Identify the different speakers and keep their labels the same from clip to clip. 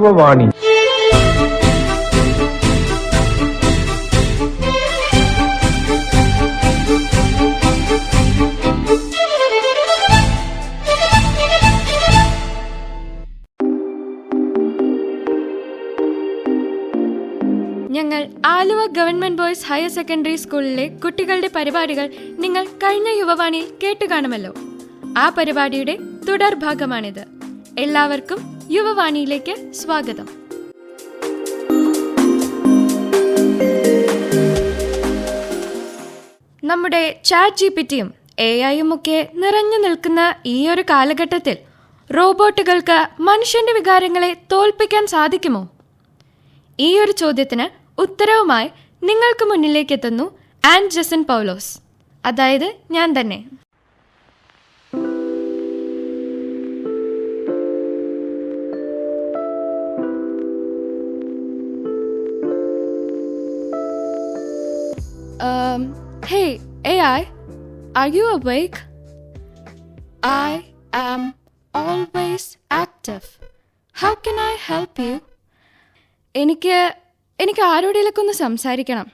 Speaker 1: യുവവാണി.
Speaker 2: ഞങ്ങൾ Aluva government boys higher secondary സ്കൂളിലെ കുട്ടികളുടെ പരിപാടികൾ നിങ്ങൾ കഴിഞ്ഞ യുവവാണിയിൽ കേട്ടു കാണുമല്ലോ. ആ പരിപാടിയുടെ തുടർ ഭാഗമാണിത്. എല്ലാവർക്കും യുവവാണിയിലേക്ക് സ്വാഗതം. നമ്മുടെ ചാറ്റ് ജിപിടിയും AI-യും ഒക്കെ നിറഞ്ഞു നിൽക്കുന്ന ഈ ഒരു കാലഘട്ടത്തിൽ റോബോട്ടുകൾക്ക് മനുഷ്യന്റെ വികാരങ്ങളെ തോൽപ്പിക്കാൻ സാധിക്കുമോ? ഈ ഒരു ചോദ്യത്തിന് ഉത്തരവുമായി നിങ്ങൾക്ക് മുന്നിലേക്ക് എത്തുന്നു ആൻഡ് ജസൻ പൗലോസ്, അതായത് ഞാൻ തന്നെ. Hey AI, are you awake? I am always active. How can I help you? എനിക്ക് ആരോടെങ്കിലൊക്കെ ഒന്ന് സംസാരിക്കണം.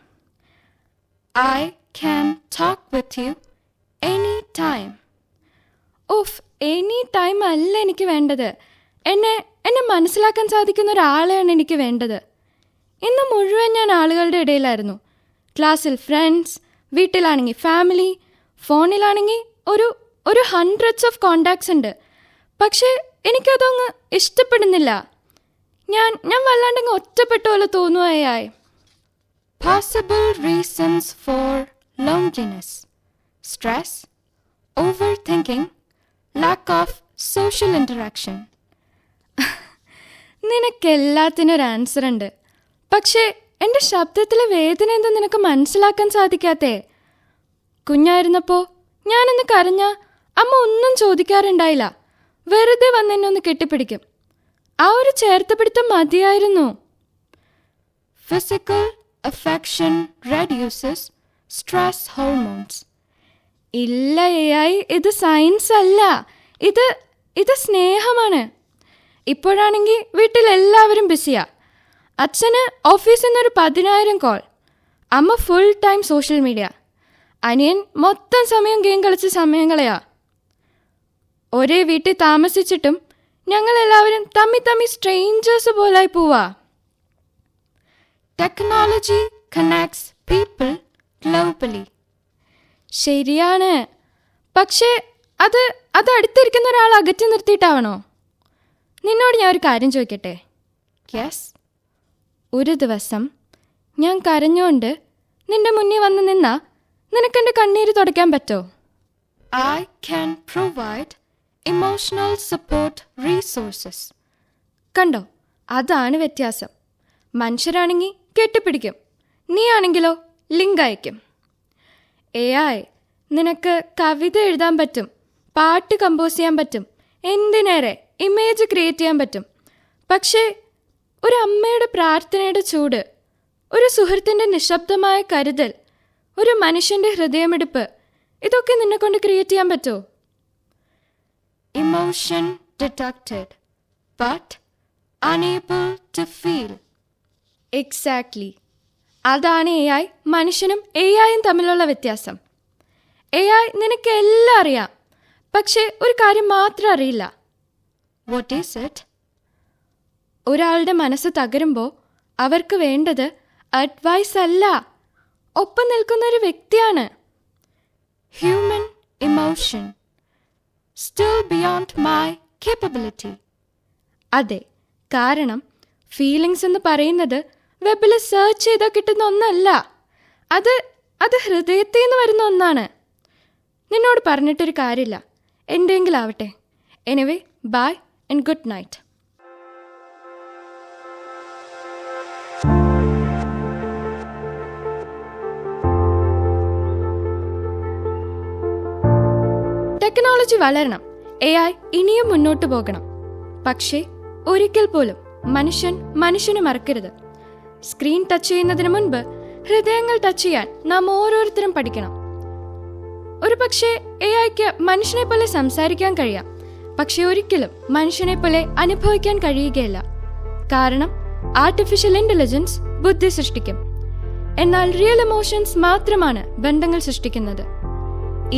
Speaker 2: I can talk with you anytime. Of, any time അല്ല എനിക്ക് വേണ്ടത്. എന്നെ മനസ്സിലാക്കാൻ സാധിക്കുന്ന ഒരാളെയാണ് എനിക്ക് വേണ്ടത്. ഇന്ന് മുഴുവൻ ഞാൻ ആളുകളുടെ ഇടയിലായിരുന്നു. ക്ലാസ്സിൽ ഫ്രണ്ട്സ്, വീട്ടിലാണെങ്കിൽ ഫാമിലി, ഫോണിലാണെങ്കിൽ ഒരു ഹൺഡ്രഡ്സ് ഓഫ് കോണ്ടാക്ട്സ് ഉണ്ട്. പക്ഷേ എനിക്കതങ്ങ് ഇഷ്ടപ്പെടുന്നില്ല. ഞാൻ വല്ലാണ്ടെങ്കിൽ ഒറ്റപ്പെട്ട പോലെ തോന്നുകയായി. Possible reasons for loneliness: stress, overthinking, lack of social interaction. നിനക്കെല്ലാത്തിനൊരു ആൻസർ ഉണ്ട്. പക്ഷേ എൻ്റെ ശബ്ദത്തിലെ വേദന എന്താ നിനക്ക് മനസ്സിലാക്കാൻ സാധിക്കാത്തേ? കുഞ്ഞായിരുന്നപ്പോൾ ഞാനൊന്ന് കരഞ്ഞ അമ്മ ഒന്നും ചോദിക്കാറുണ്ടായില്ല. വെറുതെ വന്നെന്നെ ഒന്ന് കെട്ടിപ്പിടിക്കും. ആ ഒരു ചേർത്തുപിടുത്തം മതിയായിരുന്നു. Physical affection reduces stress hormones. ഇല്ല AI, ഇത് സയൻസ് അല്ല, ഇത് സ്നേഹമാണ്. ഇപ്പോഴാണെങ്കിൽ വീട്ടിലെല്ലാവരും ബിസിയാ. അച്ഛന് ഓഫീസിൽ നിന്നൊരു 10,000 കോൾ, അമ്മ ഫുൾ ടൈം സോഷ്യൽ മീഡിയ, അനിയൻ മൊത്തം സമയം ഗെയിം കളിച്ച് സമയം കളയാ. ഒരേ വീട്ടിൽ താമസിച്ചിട്ടും ഞങ്ങളെല്ലാവരും തമ്മി സ്ട്രേഞ്ചേഴ്സ് പോലായി പോവാ. Technology connects people globally. ശരിയാണ്, പക്ഷേ അത് അടുത്തിരിക്കുന്ന ഒരാൾ അകറ്റി നിർത്തിയിട്ടാവണോ? നിന്നോട് ഞാൻ ഒരു കാര്യം ചോദിക്കട്ടെ? യെസ്. ഒരു ദിവസം ഞാൻ കരഞ്ഞുകൊണ്ട് നിന്റെ മുന്നിൽ വന്ന് നിന്നാ നിനക്കെൻ്റെ കണ്ണീര് തുടയ്ക്കാൻ പറ്റോ? I can provide emotional support resources. കണ്ടോ, അതാണ് വ്യത്യാസം. മനുഷ്യരാണെങ്കിൽ കെട്ടിപ്പിടിക്കും, നീ ആണെങ്കിലോ ലിങ്ക് അയക്കും. AI, നിനക്ക് കവിത എഴുതാൻ പറ്റും, പാട്ട് കമ്പോസ് ചെയ്യാൻ പറ്റും, എന്തിനേറെ ഇമേജ് ക്രിയേറ്റ് ചെയ്യാൻ പറ്റും. പക്ഷേ ഒരു അമ്മയുടെ പ്രാർത്ഥനയുടെ ചൂട്, ഒരു സുഹൃത്തിൻ്റെ നിശബ്ദമായ കരുതൽ, ഒരു മനുഷ്യൻ്റെ ഹൃദയമിടിപ്പ്, ഇതൊക്കെ നിന്നെക്കൊണ്ട് ക്രിയേറ്റ് ചെയ്യാൻ പറ്റുമോ? Emotion detected, but unable to feel. Exactly. അതാണ് AI മനുഷ്യനും AIയും തമ്മിലുള്ള വ്യത്യാസം. AI നിനക്ക് എല്ലാം അറിയാം, പക്ഷേ ഒരു കാര്യം മാത്രം അറിയില്ല. What is it? ഒരാളുടെ മനസ്സ് തകരുമ്പോൾ അവർക്ക് വേണ്ടത് അഡ്വൈസ് അല്ല, ഒപ്പം നിൽക്കുന്ന ഒരു വ്യക്തിയാണ്. Human emotion still beyond my capability. അതെ, കാരണം ഫീലിങ്സ് എന്ന് പറയുന്നത് വെബിൽ സെർച്ച് ചെയ്താൽ കിട്ടുന്ന ഒന്നല്ല. അത് ഹൃദയത്തിൽ നിന്ന് വരുന്ന ഒന്നാണ്. നിന്നോട് പറഞ്ഞിട്ടൊരു കാര്യമില്ല, എന്തെങ്കിലും ആവട്ടെ. Anyway, bye and good night. Technology വളരണം, AI ഇനിയും മുന്നോട്ട് പോകണം. പക്ഷേ ഒരിക്കൽ പോലും മനുഷ്യനെ മറക്കരുത്. സ്ക്രീൻ ടച്ച് ചെയ്യുന്നതിന് മുൻപ് ഹൃദയങ്ങൾ ടച്ച് ചെയ്യാൻ നാം ഓരോരുത്തരും പഠിക്കണം. ഒരു പക്ഷേ AI-ക്ക് മനുഷ്യനെ പോലെ സംസാരിക്കാൻ കഴിയാം, പക്ഷെ ഒരിക്കലും മനുഷ്യനെ പോലെ അനുഭവിക്കാൻ കഴിയുകയില്ല. കാരണം ആർട്ടിഫിഷ്യൽ ഇന്റലിജൻസ് ബുദ്ധി സൃഷ്ടിക്കും, എന്നാൽ റിയൽ ഇമോഷൻസ് മാത്രമാണ് ബന്ധങ്ങൾ സൃഷ്ടിക്കുന്നത്.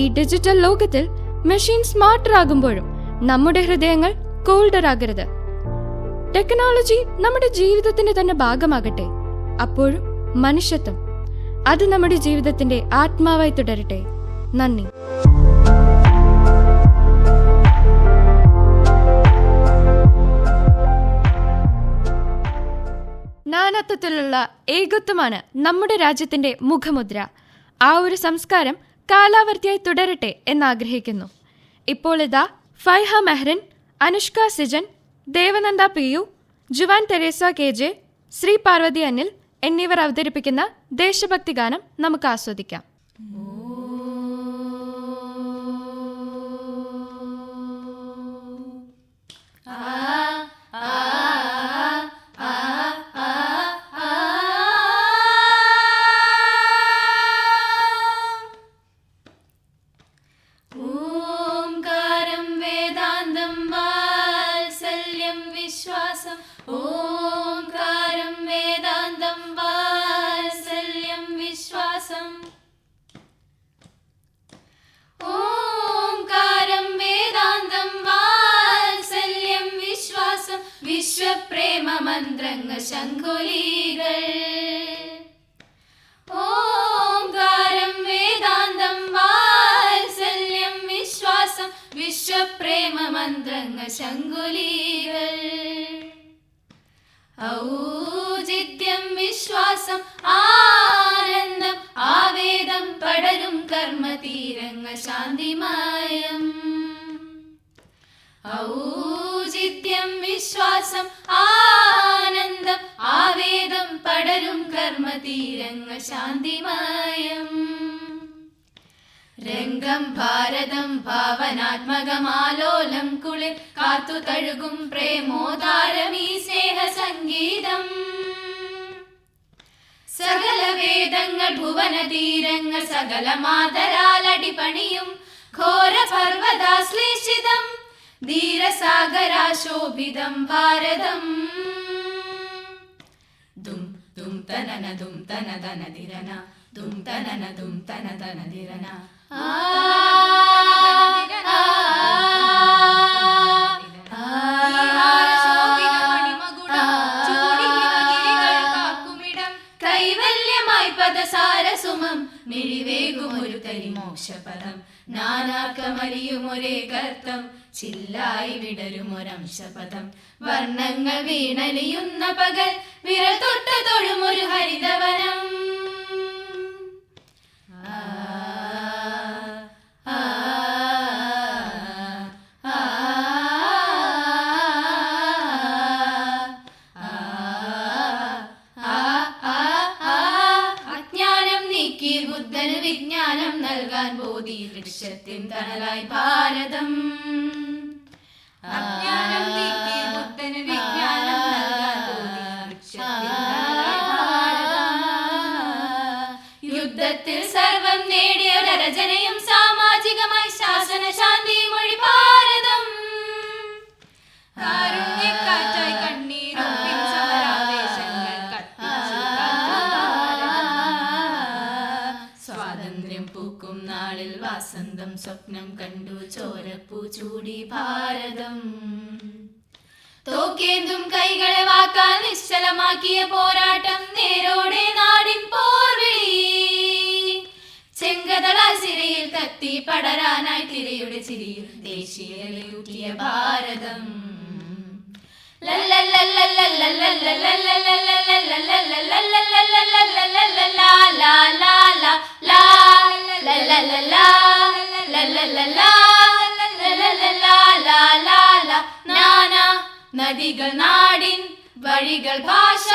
Speaker 2: ഈ ഡിജിറ്റൽ ലോകത്തിൽ മെഷീൻ സ്മാർട്ടർ ആകുമ്പോഴും നമ്മുടെ ഹൃദയങ്ങൾ കോൾഡർ ആകരുത്. ടെക്നോളജി നമ്മുടെ ജീവിതത്തിന്റെ തന്നെ ഭാഗമാകട്ടെ, അപ്പോഴും മനുഷ്യത്വം അത് നമ്മുടെ ജീവിതത്തിന്റെ ആത്മാവായി തുടരട്ടെ. നന്ദി. നാനാത്വത്തിലുള്ള ഏകത്വമാണ് നമ്മുടെ രാജ്യത്തിന്റെ മുഖമുദ്ര. ആ ഒരു സംസ്കാരം കാലാവർത്തിയായി തുടരട്ടെ എന്നാഗ്രഹിക്കുന്നു. ഇപ്പോൾ ഇതാ ഫൈഹ മെഹ്റിൻ, അനുഷ്ക സിജൻ, ദേവനന്ദ പിയു, ജുവാൻ തെരേസ KJ, ശ്രീ പാർവതി അനിൽ എന്നിവർ അവതരിപ്പിക്കുന്ന ദേശഭക്തി ഗാനം നമുക്ക് ആസ്വദിക്കാം.
Speaker 1: ഓംകാരം വേദാന്തം വാത്സല്യം വിശ്വാസം. ഓംകാരം വേദാന്തം വാത്സല്യം വിശ്വാസം. വിശ്വപ്രേമ മന്ത്രങ്ങൾ ശംഖുലീകൾ. ഓംകാരം വേദാന്തം വാത്സല്യം വിശ്വാസം. വിശ്വപ്രേമ മന്ത്രങ്ങൾ ശംഖുലീകൾ. ഔചിത്യം വിശ്വാസം ആനന്ദം ആവേദം പടരും കർമ്മതീരങ്ങൾ ശാന്തിമയം. ഔചിത്യം വിശ്വാസം ആനന്ദം ആവേദം പടരും കർമ്മതീരങ്ങൾ ശാന്തിമയം. രംഗം ഭാരതം ഭാവനാത്മകമാലോലം കുളിർ കാത്തു തഴുകും പ്രേമോദാരമീ സ്നേഹ സംഗീതം. സകല വേദങ്ങൾ ഭുവന തീരങ്ങൾ സകല മാതരാലടിപണിയും ഘോര പർവ്വതാശ്ലേഷിതം ധീരസാഗരാശോഭിതം ഭാരതം. ദും ദും തനന ദും തന തന ദിരന ദും തനന ദും തന തന ദിരന. കൈവല്യമായി പദസാരസുമം മിഴിവേകും ഒരു തരി മോക്ഷപദം. നാനാക്കമലിയും ഒരേ കർത്തം ചില്ലായി വിടരും ഒരംശപദം. വർണ്ണങ്ങൾ വീണലിയുന്ന പകൽ വിരൽ തൊട്ട തൊഴും ഒരു ഹരിതവനം. അജ്ഞാനം നീക്കി ബുദ്ധന് വിജ്ഞാനം നൽകാൻ ബോധി വൃക്ഷത്തിൻ തണലായി ഭാരതം. അജ്ഞാനം നീക്കി ബുദ്ധന് വിജ്ഞാനം നൽകാൻ ബോധി വൃക്ഷത്തിൻ തണലായി ഭാരതം. യുദ്ധത്തിൽ സർവം നേടിയ രചനയും സാമാജികമായി ശാസന ശാന്തി മൊഴി ഭാരതം. കാരുണ്യക്കാറ്റായി കണ്ണീരും സമരാവേശങ്ങൾ കത്തിച്ചു സ്വാതന്ത്ര്യം പൂക്കും നാളിൽ വാസന്തം സ്വപ്നം കണ്ടു ചോരപ്പൂ ചൂടി ഭാരതം. തോക്കേന്തും കൈകളെ വാക്കാൽ നിശ്ചലമാക്കിയ പോരാട്ടം നേരോടെ നാടിൻ പോർവിളി. ചെങ്കതളാൽ സിരയിൽ കത്തി പടരാനായി തിരയുടെ ചിരിയിൽ ദേശീയതയൂട്ടിയ ഭാരതം. നാനാ നദികൾ നാടിൻ വഴികൾ ഭാഷ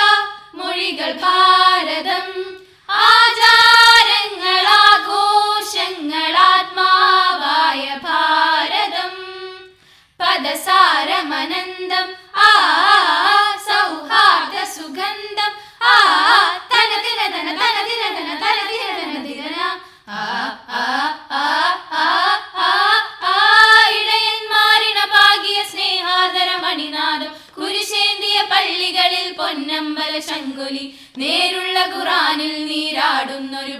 Speaker 1: മൊഴികൾ ഭാരതം. ആചാരങ്ങൾ ആഘോഷങ്ങൾ ആത്മാവായ ഭാരതം. പദസാരമനന്തം ആ സൗഹാർദ്ദ സുഗന്ധം ആ തനതിന തന തനതിന തന തനതിന തന ദിന ആ ആ ആ ആ ആ ഇടയന്മാരിണ പാകിയ സ്നേഹാദര മണിനാദം കുരിശേന്തിയ പള്ളികളിൽ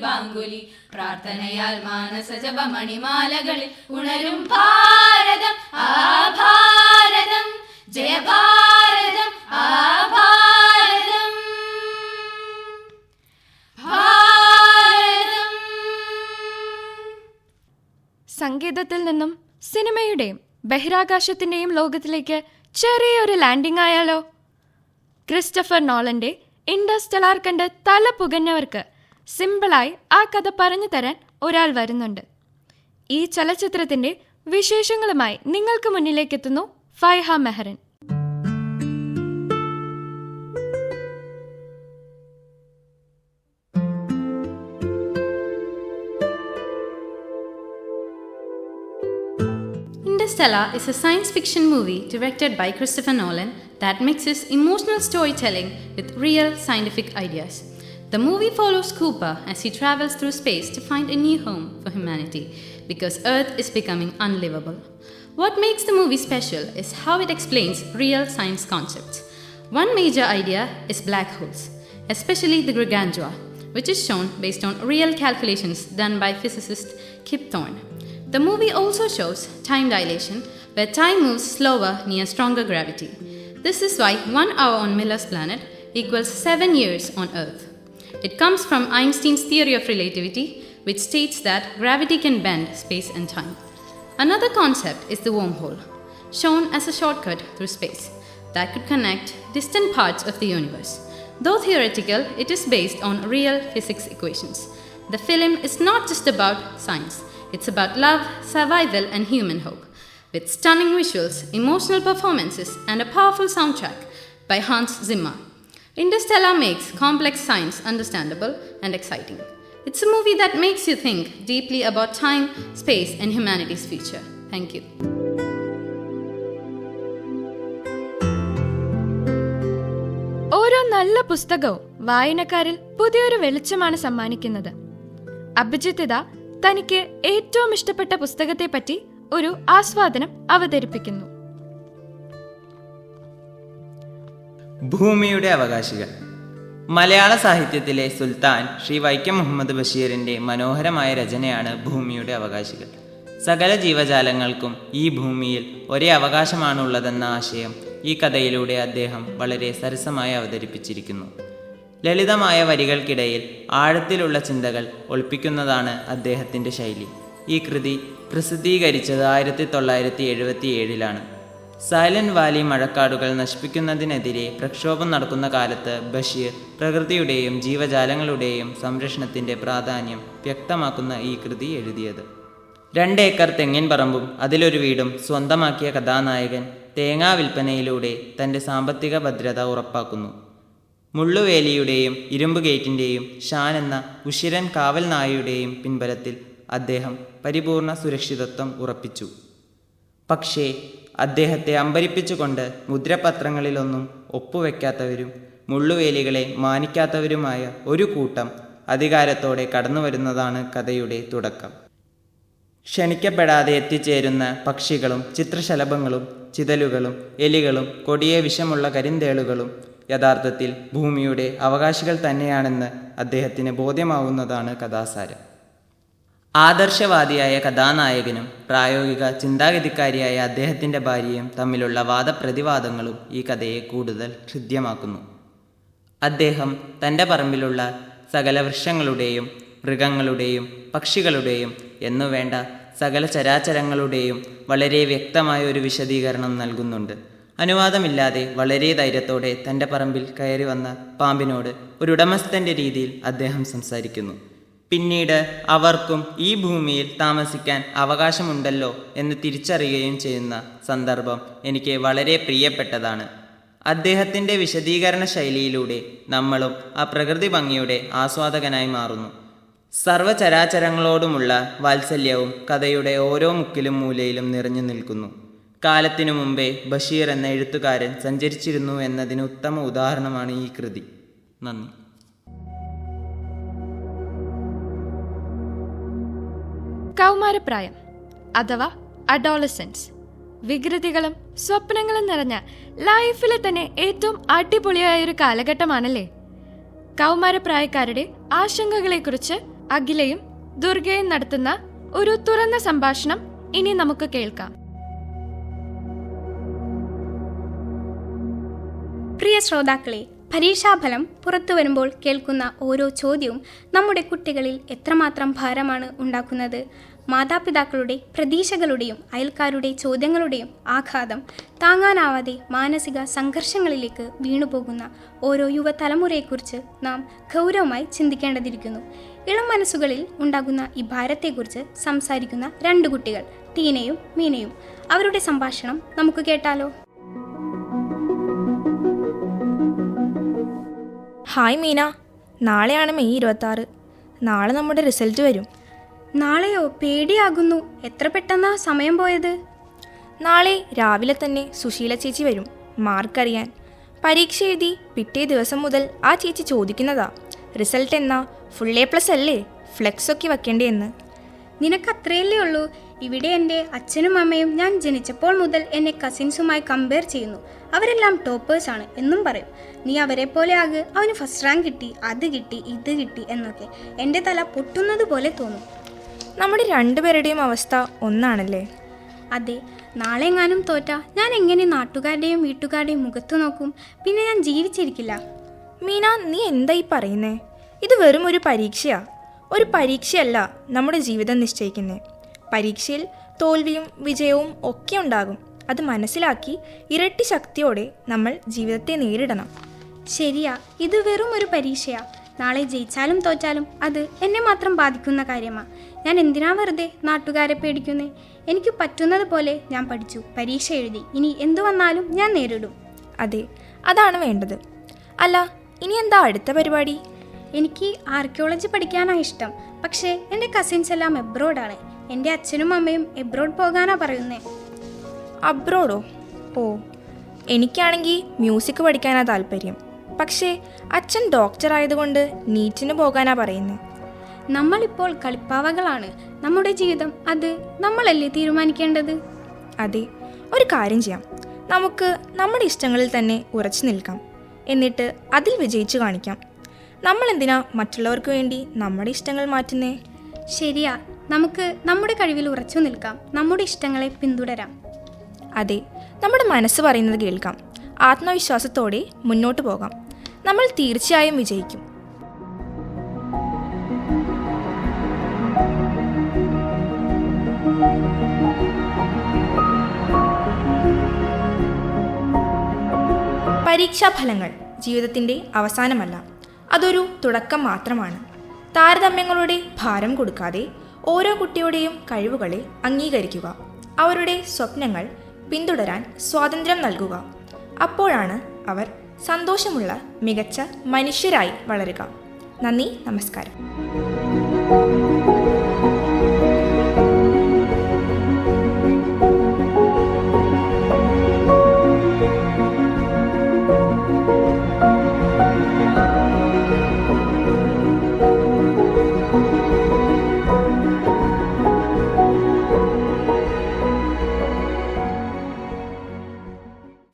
Speaker 1: ദീപാങ്കുലി പ്രാർത്ഥനയാൽ മാനസ ജപ മണിമാലകളിൽ ഉണരും ഭാരതം ആ ഭാരതം ജയ ഭാരതം ആ ഭാരതം ഭാരതം.
Speaker 2: സംഗീതത്തിൽ നിന്നും സിനിമയുടെയും ബഹിരാകാശത്തിന്റെയും ലോകത്തിലേക്ക് ചെറിയൊരു ലാൻഡിംഗ് ആയാലോ? ക്രിസ്റ്റഫർ നോളന്റെ ഇന്റർസ്റ്റെല്ലാർ കണ്ട് തല പുകഞ്ഞവർക്ക് സിമ്പിളായി ആ കഥ പറഞ്ഞു തരാൻ ഒരാൾ വരുന്നുണ്ട്. ഈ ചലച്ചിത്രത്തിന്റെ വിശേഷങ്ങളുമായി നിങ്ങൾക്ക് മുന്നിലേക്ക് എത്തുന്നു Faiha Mehreen.
Speaker 3: Interstellar is a science fiction movie directed by Christopher Nolan that mixes emotional storytelling with real scientific ideas. The movie follows Cooper as he travels through space to find a new home for humanity because Earth is becoming unlivable. What makes the movie special is how it explains real science concepts. One major idea is black holes, especially the Gargantua, which is shown based on real calculations done by physicist Kip Thorne. The movie also shows time dilation, where time moves slower near stronger gravity. This is why 1 hour on Miller's planet equals 7 years on Earth. It comes from Einstein's theory of relativity, which states that gravity can bend space and time. Another concept is the wormhole, shown as a shortcut through space that could connect distant parts of the universe. Though theoretical, it is based on real physics equations. The film is not just about science. It's about love, survival, and human hope, with stunning visuals, emotional performances, and a powerful soundtrack by Hans Zimmer. Interstellar makes complex science understandable and exciting. It's a movie that makes you think deeply about time, space, and humanity's future. Thank you.
Speaker 2: ഓരോ നല്ല പുസ്തകവും വായനക്കാരിൽ പുതിയൊരു വെളിച്ചമാണ് സമ്മാനിക്കുന്നത്. അഭിജിത്ത് ഇതാ തനിക്ക് ഏറ്റവും ഇഷ്ടപ്പെട്ട പുസ്തകത്തെപ്പറ്റി ഒരു ആസ്വാദനം അവതരിപ്പിക്കുന്നു.
Speaker 4: ഭൂമിയുടെ അവകാശികൾ. മലയാള സാഹിത്യത്തിലെ സുൽത്താൻ ശ്രീ വൈക്കം മുഹമ്മദ് ബഷീറിന്റെ മനോഹരമായ രചനയാണ് ഭൂമിയുടെ അവകാശികൾ. സകല ജീവജാലങ്ങൾക്കും ഈ ഭൂമിയിൽ ഒരേ അവകാശമാണുള്ളതെന്ന ആശയം ഈ കഥയിലൂടെ അദ്ദേഹം വളരെ സരസമായി അവതരിപ്പിച്ചിരിക്കുന്നു. ലളിതമായ വരികൾക്കിടയിൽ ആഴത്തിലുള്ള ചിന്തകൾ ഒളിപ്പിക്കുന്നതാണ് അദ്ദേഹത്തിൻ്റെ ശൈലി. ഈ കൃതി പ്രസിദ്ധീകരിച്ചത് 1977 സൈലന്റ് വാലി മഴക്കാടുകൾ നശിപ്പിക്കുന്നതിനെതിരെ പ്രക്ഷോഭം നടക്കുന്ന കാലത്ത് ബഷീർ പ്രകൃതിയുടെയും ജീവജാലങ്ങളുടെയും സംരക്ഷണത്തിൻ്റെ പ്രാധാന്യം വ്യക്തമാക്കുന്ന ഈ കൃതി എഴുതിയത്. 2 ഏക്കർ തെങ്ങിൻ പറമ്പും അതിലൊരു വീടും സ്വന്തമാക്കിയ കഥാനായകൻ തേങ്ങാ വിൽപ്പനയിലൂടെ തൻ്റെ സാമ്പത്തിക ഭദ്രത ഉറപ്പാക്കുന്നു. മുള്ളുവേലിയുടെയും ഇരുമ്പ് ഗേറ്റിൻ്റെയും ഷാൻ എന്ന ഉശിരൻ കാവൽ നായയുടെയും പിൻബലത്തിൽ അദ്ദേഹം പരിപൂർണ സുരക്ഷിതത്വം ഉറപ്പിച്ചു. പക്ഷേ അദ്ദേഹത്തെ അമ്പരിപ്പിച്ചുകൊണ്ട് മുദ്രപത്രങ്ങളിലൊന്നും ഒപ്പുവെക്കാത്തവരും മുള്ളുവേലികളെ മാനിക്കാത്തവരുമായ ഒരു കൂട്ടം അധികാരത്തോടെ കടന്നു വരുന്നതാണ് കഥയുടെ തുടക്കം. ക്ഷണിക്കപ്പെടാതെ എത്തിച്ചേരുന്ന പക്ഷികളും ചിത്രശലഭങ്ങളും ചിതലുകളും എലികളും കൊടിയ വിഷമുള്ള കരിന്തേളുകളും യഥാർത്ഥത്തിൽ ഭൂമിയുടെ അവകാശികൾ തന്നെയാണെന്ന് അദ്ദേഹത്തിന് ബോധ്യമാവുന്നതാണ് കഥാസാരം. ആദർശവാദിയായ കഥാനായകനും പ്രായോഗിക ചിന്താഗതിക്കാരിയായ അദ്ദേഹത്തിൻ്റെ ഭാര്യയും തമ്മിലുള്ള വാദപ്രതിവാദങ്ങളും ഈ കഥയെ കൂടുതൽ ഹൃദ്യമാക്കുന്നു. അദ്ദേഹം തൻ്റെ പറമ്പിലുള്ള സകല വൃക്ഷങ്ങളുടെയും മൃഗങ്ങളുടെയും പക്ഷികളുടെയും എന്നുവേണ്ട സകല ചരാചരങ്ങളുടെയും വളരെ വ്യക്തമായ ഒരു വിശദീകരണം നൽകുന്നുണ്ട്. അനുവാദമില്ലാതെ വളരെ ധൈര്യത്തോടെ തൻ്റെ പറമ്പിൽ കയറി വന്ന പാമ്പിനോട് ഒരു ഉടമസ്ഥൻ്റെ രീതിയിൽ അദ്ദേഹം സംസാരിക്കുന്നു. പിന്നീട് അവർക്കും ഈ ഭൂമിയിൽ താമസിക്കാൻ അവകാശമുണ്ടല്ലോ എന്ന് തിരിച്ചറിയുകയും ചെയ്യുന്ന സന്ദർഭം എനിക്ക് വളരെ പ്രിയപ്പെട്ടതാണ്. അദ്ദേഹത്തിൻ്റെ വിശദീകരണ ശൈലിയിലൂടെ നമ്മളും ആ പ്രകൃതി ഭംഗിയുടെ ആസ്വാദകനായി മാറുന്നു. സർവചരാചരങ്ങളോടുമുള്ള വാത്സല്യവും കഥയുടെ ഓരോ മുക്കിലും മൂലയിലും നിറഞ്ഞു നിൽക്കുന്നു. കാലത്തിനു മുമ്പേ ബഷീർ എന്ന എഴുത്തുകാരൻ സഞ്ചരിച്ചിരുന്നു എന്നതിന് ഉത്തമ ഉദാഹരണമാണ് ഈ കൃതി. നന്ദി.
Speaker 2: കൗമാരപ്രായം അഥവാ അഡോളസൻസ് വികൃതികളും സ്വപ്നങ്ങളും നിറഞ്ഞ ലൈഫിലെ തന്നെ ഏറ്റവും അടിപൊളിയായ ഒരു കാലഘട്ടമാണല്ലേ. കൗമാരപ്രായക്കാരുടെ ആശങ്കകളെക്കുറിച്ച് അഖിലയും ദുർഗയും നടത്തുന്ന ഒരു തുറന്ന സംഭാഷണം ഇനി നമുക്ക് കേൾക്കാം.
Speaker 5: പ്രിയ ശ്രോതാക്കളെ, പരീക്ഷാഫലം പുറത്തു വരുമ്പോൾ കേൾക്കുന്ന ഓരോ ചോദ്യവും നമ്മുടെ കുട്ടികളിൽ എത്രമാത്രം ഭാരമാണ് ഉണ്ടാക്കുന്നത്. മാതാപിതാക്കളുടെ പ്രതീക്ഷകളുടെയും അയൽക്കാരുടെ ചോദ്യങ്ങളുടെയും ആഘാതം താങ്ങാനാവാതെ മാനസിക സംഘർഷങ്ങളിലേക്ക് വീണുപോകുന്ന ഓരോ യുവതലമുറയെക്കുറിച്ച് നാം ഗൗരവമായി ചിന്തിക്കേണ്ടതിരിക്കുന്നു. ഇളം മനസ്സുകളിൽ ഉണ്ടാകുന്ന ഈ ഭാരത്തെക്കുറിച്ച് സംസാരിക്കുന്ന 2 കുട്ടികൾ, ടീനയും മീനയും. അവരുടെ സംഭാഷണം നമുക്ക് കേട്ടാലോ?
Speaker 6: ഹായ് മീന, നാളെയാണ് മെയ് 26. നാളെ നമ്മുടെ റിസൾട്ട് വരും.
Speaker 5: നാളെയോ? പേടിയാകുന്നു. എത്ര പെട്ടെന്നാ സമയം പോയത്.
Speaker 6: നാളെ രാവിലെ തന്നെ സുശീല ചേച്ചി വരും മാർക്കറിയാൻ. പരീക്ഷ എഴുതി പിറ്റേ ദിവസം മുതൽ ആ ചേച്ചി ചോദിക്കുന്നതാ, റിസൾട്ട് എന്നാ, ഫുൾ A+ അല്ലേ, ഫ്ലെക്സ് ഒക്കെ വെക്കേണ്ടേ എന്ന്.
Speaker 5: നിനക്ക് അത്രയല്ലേ ഉള്ളൂ. ഇവിടെ എൻ്റെ അച്ഛനും അമ്മയും ഞാൻ ജനിച്ചപ്പോൾ മുതൽ എന്നെ കസിൻസുമായി കമ്പയർ ചെയ്യുന്നു. അവരെല്ലാം ടോപ്പേഴ്സാണ് എന്നും പറയും. നീ അവരെ പോലെ ആകെ, അവന് ഫസ്റ്റ് റാങ്ക് കിട്ടി, അത് കിട്ടി, ഇത് കിട്ടി എന്നൊക്കെ. എൻ്റെ തല പൊട്ടുന്നത് പോലെ തോന്നും.
Speaker 6: നമ്മുടെ 2 പേരുടെയും അവസ്ഥ ഒന്നാണല്ലേ?
Speaker 5: അതെ. നാളെ എങ്ങാനും തോറ്റാ ഞാൻ എങ്ങനെ നാട്ടുകാരുടെയും വീട്ടുകാരുടെയും മുഖത്ത് നോക്കും? പിന്നെ ഞാൻ ജീവിച്ചിരിക്കില്ല.
Speaker 6: മീന, നീ എന്തായി പറയുന്നേ? ഇത് വെറും ഒരു പരീക്ഷയാ. ഒരു പരീക്ഷയല്ല നമ്മുടെ ജീവിതം നിശ്ചയിക്കുന്നത്. പരീക്ഷയിൽ തോൽവിയും വിജയവും ഒക്കെ ഉണ്ടാകും. അത് മനസ്സിലാക്കി ഇരട്ടി ശക്തിയോടെ നമ്മൾ ജീവിതത്തെ നേരിടണം.
Speaker 5: ശരിയാ, ഇത് വെറും ഒരു പരീക്ഷയാ. നാളെ ജയിച്ചാലും തോറ്റാലും അത് എന്നെ മാത്രം ബാധിക്കുന്ന കാര്യമാണ്. ഞാൻ എന്തിനാ വെറുതെ നാട്ടുകാരെ പേടിക്കുന്നേ? എനിക്ക് പറ്റുന്നത് പോലെ ഞാൻ പഠിച്ചു, പരീക്ഷ എഴുതി. ഇനി എന്തു വന്നാലും ഞാൻ നേരിടും.
Speaker 6: അതെ, അതാണ് വേണ്ടത്. അല്ല, ഇനി എന്താ അടുത്ത പരിപാടി?
Speaker 5: എനിക്ക് ആർക്കിയോളജി പഠിക്കാനാണ് ഇഷ്ടം. പക്ഷേ എൻ്റെ കസിൻസ് എല്ലാം എബ്രോഡാണ്. എൻ്റെ അച്ഛനും അമ്മയും എബ്രോഡ് പോകാനാണ് പറയുന്നേ.
Speaker 6: അബ്രോഡോ? ഓ, എനിക്കാണെങ്കിൽ മ്യൂസിക് പഠിക്കാനാണ് താല്പര്യം. പക്ഷേ അച്ഛൻ ഡോക്ടർ ആയതുകൊണ്ട് നീറ്റിന് പോകാനാ പറയുന്നത്.
Speaker 5: നമ്മളിപ്പോൾ കളിപ്പാവകളാണ്. നമ്മുടെ ജീവിതം അത് നമ്മളല്ലേ തീരുമാനിക്കേണ്ടത്.
Speaker 6: അതെ, ഒരു കാര്യം ചെയ്യാം. നമുക്ക് നമ്മുടെ ഇഷ്ടങ്ങളിൽ തന്നെ ഉറച്ചു നിൽക്കാം. എന്നിട്ട് അതിൽ വിജയിച്ചു കാണിക്കാം. നമ്മളെന്തിനാ മറ്റുള്ളവർക്ക് വേണ്ടി നമ്മുടെ ഇഷ്ടങ്ങൾ മാറ്റുന്നേ?
Speaker 5: ശരിയാ, നമുക്ക് നമ്മുടെ കഴിവിൽ ഉറച്ചു നിൽക്കാം. നമ്മുടെ ഇഷ്ടങ്ങളെ പിന്തുടരാം.
Speaker 6: അതെ, നമ്മുടെ മനസ്സ് പറയുന്നത് കേൾക്കാം. ആത്മവിശ്വാസത്തോടെ മുന്നോട്ട് പോകാം. നമ്മൾ തീർച്ചയായും വിജയിക്കും. പരീക്ഷാഫലങ്ങൾ ജീവിതത്തിൻ്റെ അവസാനമല്ല, അതൊരു തുടക്കം മാത്രമാണ്. താരതമ്യങ്ങളുടെ ഭാരം കൊടുക്കാതെ ഓരോ കുട്ടിയുടെയും കഴിവുകളെ അംഗീകരിക്കുക. അവരുടെ സ്വപ്നങ്ങൾ പിന്തുടരാൻ സ്വാതന്ത്ര്യം നൽകുക. അപ്പോഴാണ് അവർ സന്തോഷമുള്ള മികച്ച മനുഷ്യരായി വളരുക. നന്ദി, നമസ്കാരം.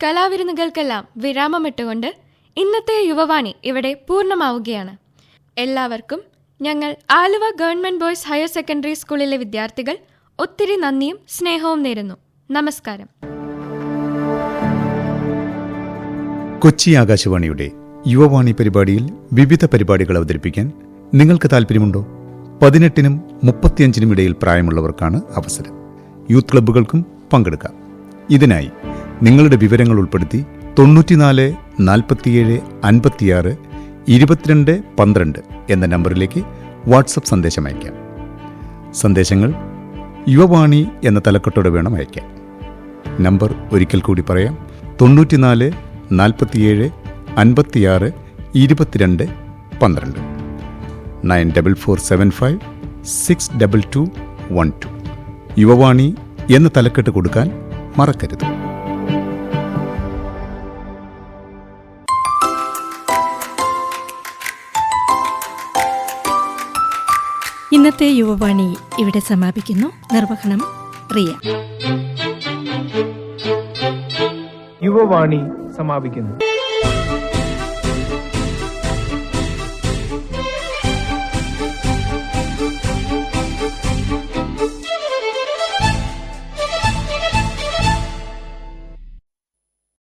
Speaker 2: കലാവിരുന്നുകൾക്കെല്ലാം വിരാമമിട്ടുകൊണ്ട് ഇന്നത്തെ യുവവാണി ഇവിടെ പൂർണ്ണമാവുകയാണ്. എല്ലാവർക്കും ഞങ്ങൾ Aluva government boys higher secondary സ്കൂളിലെ വിദ്യാർത്ഥികൾ ഒത്തിരി നന്ദിയും സ്നേഹവും നേരുന്നു. നമസ്കാരം.
Speaker 7: കൊച്ചി ആകാശവാണിയുടെ യുവവാണി പരിപാടിയിൽ വിവിധ പരിപാടികൾ അവതരിപ്പിക്കാൻ നിങ്ങൾക്ക് താല്പര്യമുണ്ടോ? 18-നും 35-നും ഇടയിൽ പ്രായമുള്ളവർക്കാണ് അവസരം. യൂത്ത് ക്ലബ്ബുകൾക്കും പങ്കെടുക്കാം. ഇതിനായി നിങ്ങളുടെ വിവരങ്ങൾ ഉൾപ്പെടുത്തി 94 47 56 22 12 എന്ന നമ്പറിലേക്ക് വാട്സപ്പ് സന്ദേശം അയക്കാം. സന്ദേശങ്ങൾ യുവവാണി എന്ന തലക്കെട്ടോടെ വേണം അയക്കാൻ. നമ്പർ ഒരിക്കൽ കൂടി പറയാം: 94 47 56 22 12 94475 62212. യുവവാണി എന്ന തലക്കെട്ട് കൊടുക്കാൻ മറക്കരുത്.
Speaker 8: ഇന്നത്തെ യുവവാണി ഇവിടെ സമാപിക്കുന്നു. നിർവഹണം റിയ.
Speaker 9: യുവവാണി സമാപിക്കുന്നു.